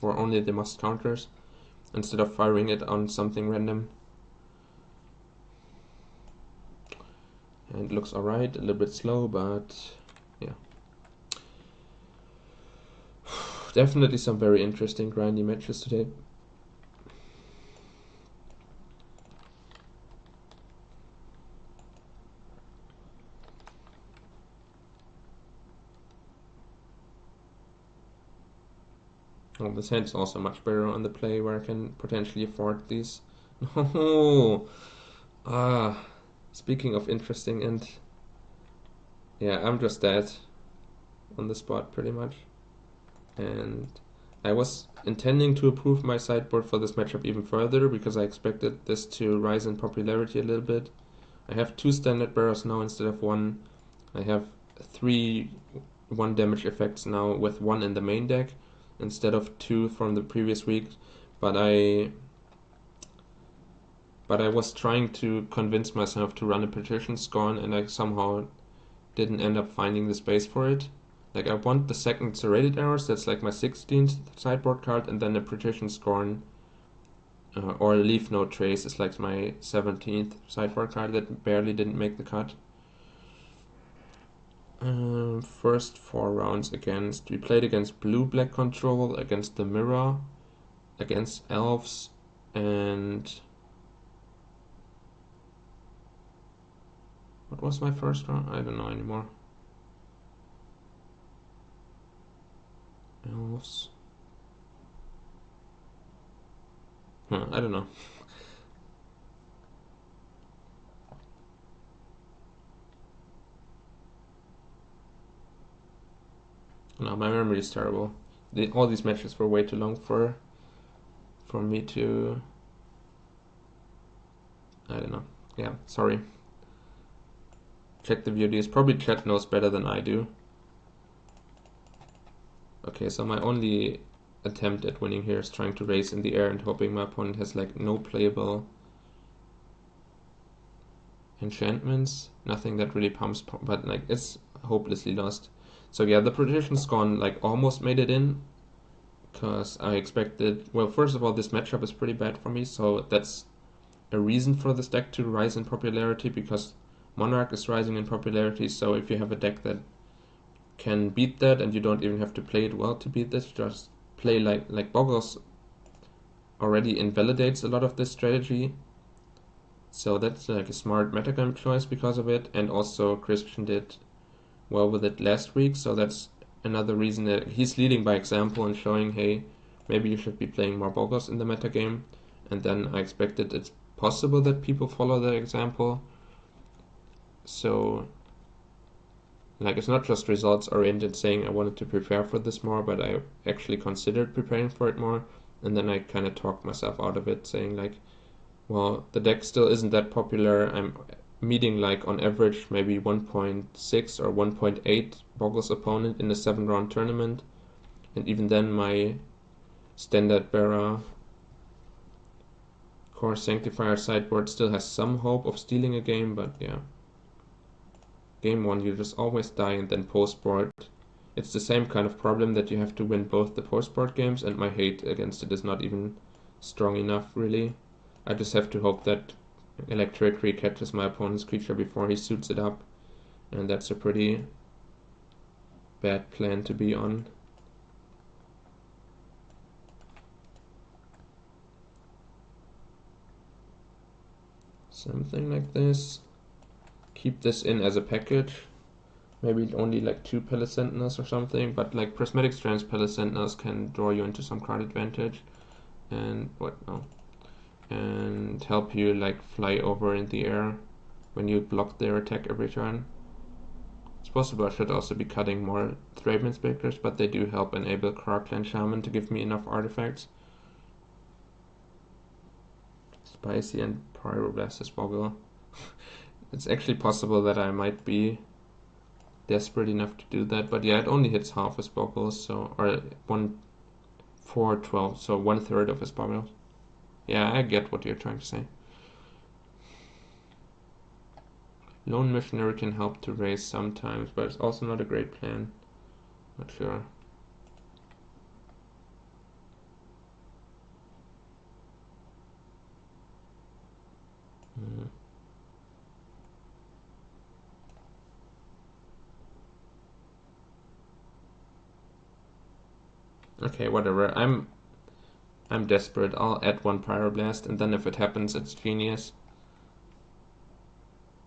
or only the must counters, instead of firing it on something random. And it looks alright, a little bit slow, but yeah. Definitely some very interesting grindy matches today. Well, this hand is also much better on the play where I can potentially afford these. No! Speaking of interesting, and yeah, I'm just dead on the spot pretty much. And I was intending to improve my sideboard for this matchup even further because I expected this to rise in popularity a little bit. I have 2 standard bearers now instead of 1. I have 3 1 damage effects now with 1 in the main deck instead of 2 from the previous week, but I was trying to convince myself to run a Petition Scorn, and I somehow didn't end up finding the space for it. Like, I want the second Serrated Arrows, that's like my 16th sideboard card, and then a Petition Scorn or Leaf Node Trace is like my 17th sideboard card that barely didn't make the cut. First 4 rounds we played against blue-black control, against the mirror, against elves, and what was my first round? I don't know anymore. Elves. I don't know. No, my memory is terrible. All these matches were way too long for me to... I don't know. Yeah, sorry. Check the VODs. Probably chat knows better than I do. Okay, so my only attempt at winning here is trying to race in the air and hoping my opponent has like no playable enchantments. Nothing that really pumps, but like it's hopelessly lost. So yeah, the Petition Scorn like almost made it in, because I expected, well, first of all, this matchup is pretty bad for me, so that's a reason for this deck to rise in popularity, because Monarch is rising in popularity. So if you have a deck that can beat that, and you don't even have to play it well to beat this, just play like Boggles already invalidates a lot of this strategy. So that's like a smart metagame choice because of it, and also Christian did well with it last week, so that's another reason that he's leading by example and showing, hey, maybe you should be playing more Boggles in the metagame. And then I expected it's possible that people follow that example. So like, it's not just results oriented saying I wanted to prepare for this more, but I actually considered preparing for it more, and then I kind of talked myself out of it, saying like, well, the deck still isn't that popular. I'm meeting like on average maybe 1.6 or 1.8 Boggles opponent in a 7-round tournament, and even then my standard bearer Core Sanctifier sideboard still has some hope of stealing a game, but yeah. Game 1 you just always die, and then post-board it's the same kind of problem that you have to win both the post-board games, and my hate against it is not even strong enough really. I just have to hope that Electricity catches my opponent's creature before he suits it up, and that's a pretty bad plan to be on. Something like this. Keep this in as a package. Maybe only like 2 Palace Sentinels or something, but like Prismatic Strands Palace Sentinels can draw you into some card advantage, and and help you like fly over in the air when you block their attack every turn. It's possible I should also be cutting more Thraben Spectres, but they do help enable Krark-Clan Shaman to give me enough artifacts. Spicy and Pyroblast is Boggle. It's actually possible that I might be desperate enough to do that, but yeah, it only hits half his Boggles, so, or 4/12, so 1/3 of his Boggles. Yeah, I get what you're trying to say. Lone Missionary can help to raise sometimes, but it's also not a great plan. Not sure. Okay, whatever. I'm desperate. I'll add one Pyroblast, and then if it happens, it's genius.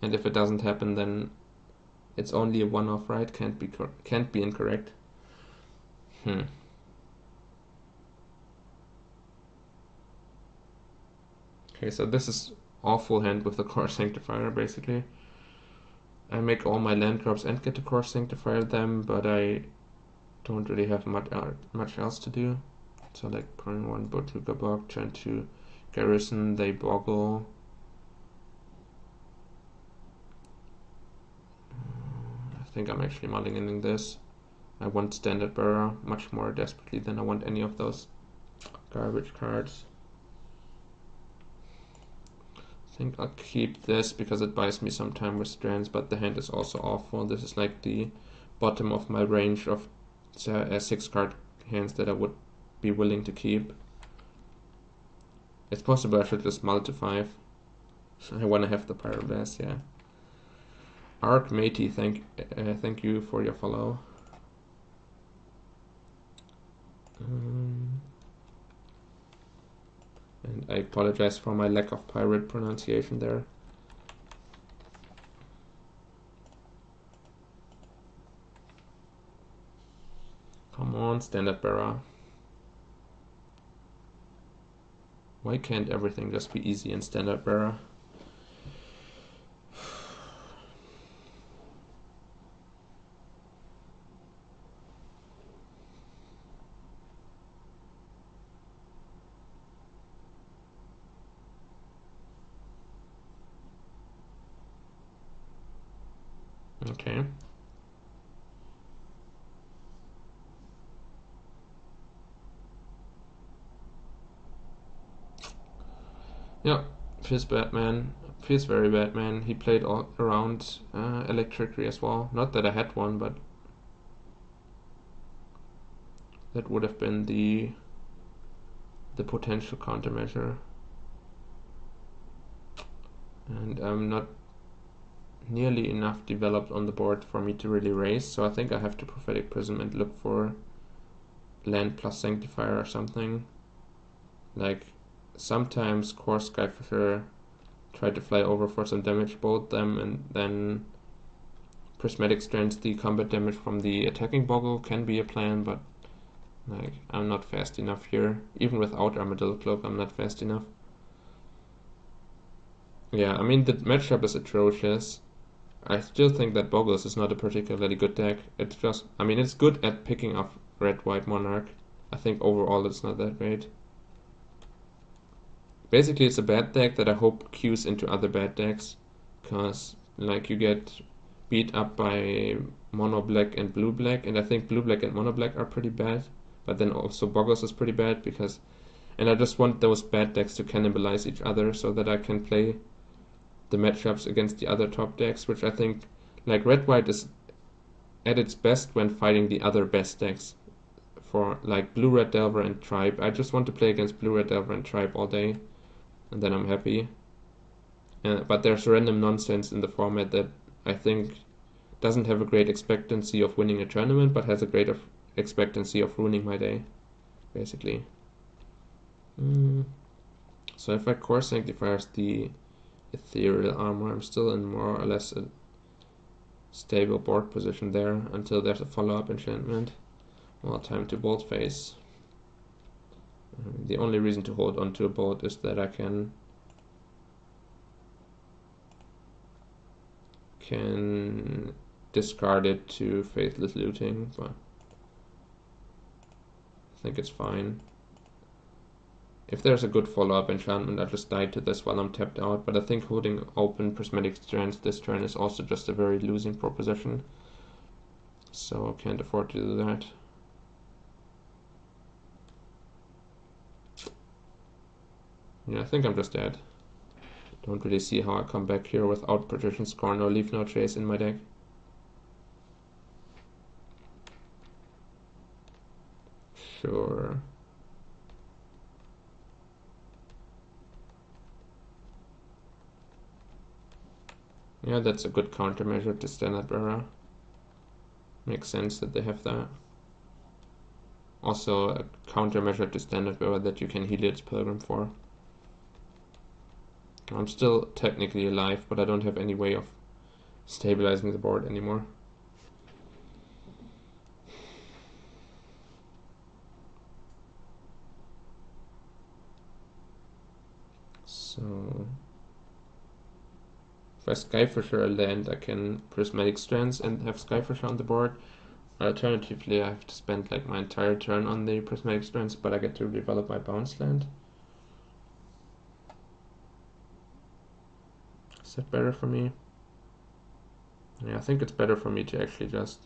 And if it doesn't happen, then it's only a one-off, right? Can't be incorrect. Okay, so this is awful hand with the Core Sanctifier, basically. I make all my land drops and get the Core Sanctifier them, but I don't really have much else to do. So like turn 1 Botuka Bog, turn 2 Garrison, they boggle. I think I'm actually mulliganing this. I want Standard Bearer much more desperately than I want any of those garbage cards. I think I'll keep this because it buys me some time with strands, but the hand is also awful. This is like the bottom of my range of 6 card hands that I would be willing to keep. It's possible I should just mull to 5. I want to have the Pyroblast, yeah. Arc Matey, thank you for your follow. And I apologize for my lack of pirate pronunciation there. Come on, Standard Bearer. Why can't everything just be easy in Standard Bearer? Okay. Yeah, feels bad, man. Feels very bad, man. He played all around Electricity as well. Not that I had one, but that would have been the potential countermeasure. And I'm not nearly enough developed on the board for me to really raise, so I think I have to Prophetic Prism and look for land plus Sanctifier or something. Like, sometimes Core Skyfisher try to fly over for some damage, bolt them, and then Prismatic Strands the combat damage from the attacking Boggle can be a plan, but like, I'm not fast enough here. Even without Armadillo Cloak, I'm not fast enough. Yeah, I mean, the matchup is atrocious. I still think that Boggles is not a particularly good deck. It's just, I mean, it's good at picking up red-white Monarch. I think overall it's not that great. Basically, it's a bad deck that I hope queues into other bad decks, because like you get beat up by mono black and blue black, and I think blue black and mono black are pretty bad. But then also Boggles is pretty bad because, and I just want those bad decks to cannibalize each other so that I can play the matchups against the other top decks, which I think like red-white is at its best when fighting the other best decks. For like blue-red Delver and Tribe, I just want to play against blue-red Delver and Tribe all day, and then I'm happy. But there's random nonsense in the format that I think doesn't have a great expectancy of winning a tournament, but has a great expectancy of ruining my day, basically. So if I Core Sanctifiers the Ethereal Armor, I'm still in more or less a stable board position there until there's a follow-up enchantment. Well, time to Bolt Phase. The only reason to hold on to a bolt is that I can discard it to Faithless Looting, but I think it's fine. If there's a good follow-up enchantment, I'll just die to this while I'm tapped out, but I think holding open Prismatic Strands this turn is also just a very losing proposition, so can't afford to do that. Yeah, I think I'm just dead. Don't really see how I come back here without Patrician Scorn or Leaf Node Chase in my deck. Sure. Yeah, that's a good countermeasure to Standard Bearer. Makes sense that they have that. also a countermeasure to standard bearer that you can heal its pilgrim for. I'm still technically alive, but I don't have any way of stabilizing the board anymore. So if I Skyfisher a land, I can Prismatic Strands and have Skyfisher on the board. Alternatively, I have to spend like my entire turn on the Prismatic Strands, but I get to develop my bounce land. Is that better for me? Yeah, I think it's better for me to actually just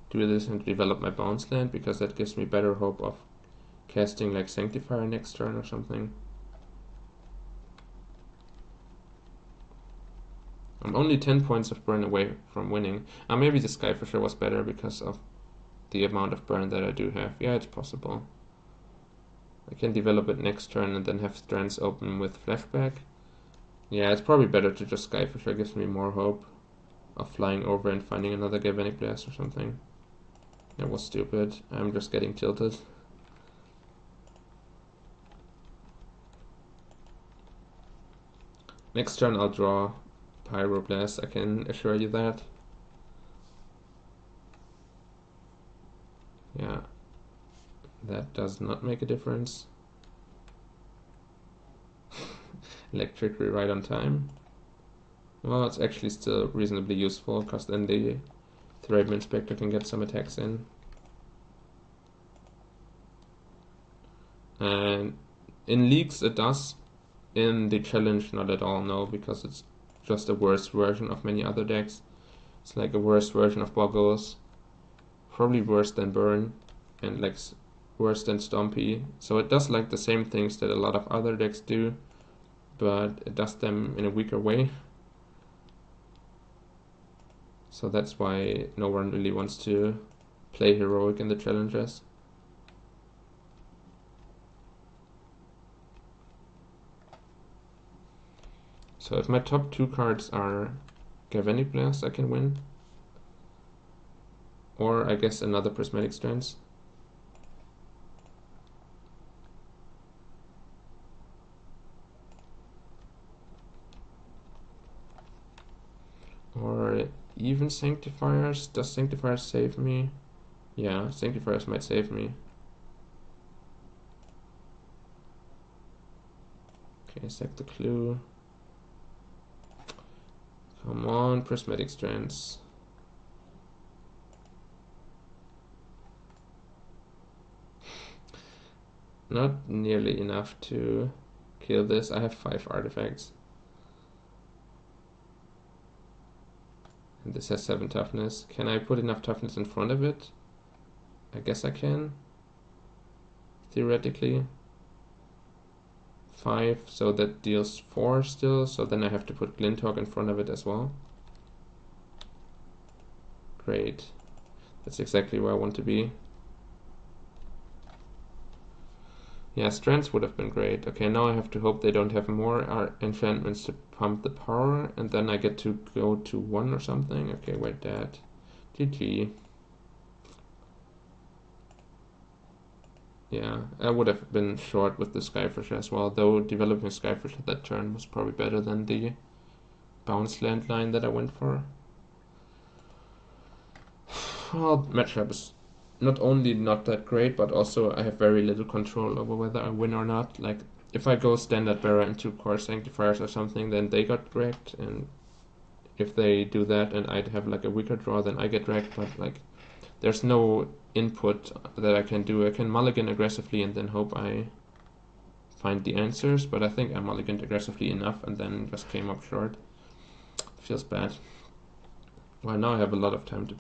do this and develop my bounce land, because that gives me better hope of casting like Sanctifier next turn or something. I'm only 10 points of burn away from winning. Maybe the Skyfisher was better because of the amount of burn that I do have. Yeah, it's possible. I can develop it next turn and then have Strands open with Flashback. Yeah, it's probably better to just Skyfisher. It gives me more hope of flying over and finding another Galvanic Blast or something. That was stupid. I'm just getting tilted. Next turn I'll draw Pyroblast, I can assure you that. Yeah, that does not make a difference. Electric Rewrite on time. Well, it's actually still reasonably useful, because then the Threadman Inspector can get some attacks in. And in leagues it does. In the challenge, not at all, no, because it's just a worse version of many other decks. It's like a worse version of Boggles, probably worse than Burn, and like worse than Stompy. So it does like the same things that a lot of other decks do, but it does them in a weaker way. So that's why no one really wants to play heroic in the challenges. So if my top 2 cards are Galvanic Blast, I can win. Or I guess another Prismatic Strands. Or even Sanctifiers. Does Sanctifiers save me? Yeah, Sanctifiers might save me. Okay, sack the clue. Come on, Prismatic Strands. Not nearly enough to kill this. I have 5 artifacts. And this has 7 toughness. Can I put enough toughness in front of it? I guess I can. Theoretically. 5, so that deals 4 still. So then I have to put Glinthawk in front of it as well. Great. That's exactly where I want to be. Yeah, Strands would have been great. Okay, now I have to hope they don't have more enchantments to pump the power, and then I get to go to 1 or something. Okay, wait, that. GG. Yeah, I would have been short with the Skyfisher as well, though developing Skyfisher that turn was probably better than the bounce land line that I went for. Well, matchup is not only not that great, but also I have very little control over whether I win or not. Like, if I go standard bearer into core sanctifiers or something, then they got wrecked, and if they do that and I'd have like a weaker draw, then I get wrecked. But like, there's no input that I can do. I can mulligan aggressively and then hope I find the answers, but I think I mulliganed aggressively enough and then just came up short. Feels bad. Well, now I have a lot of time to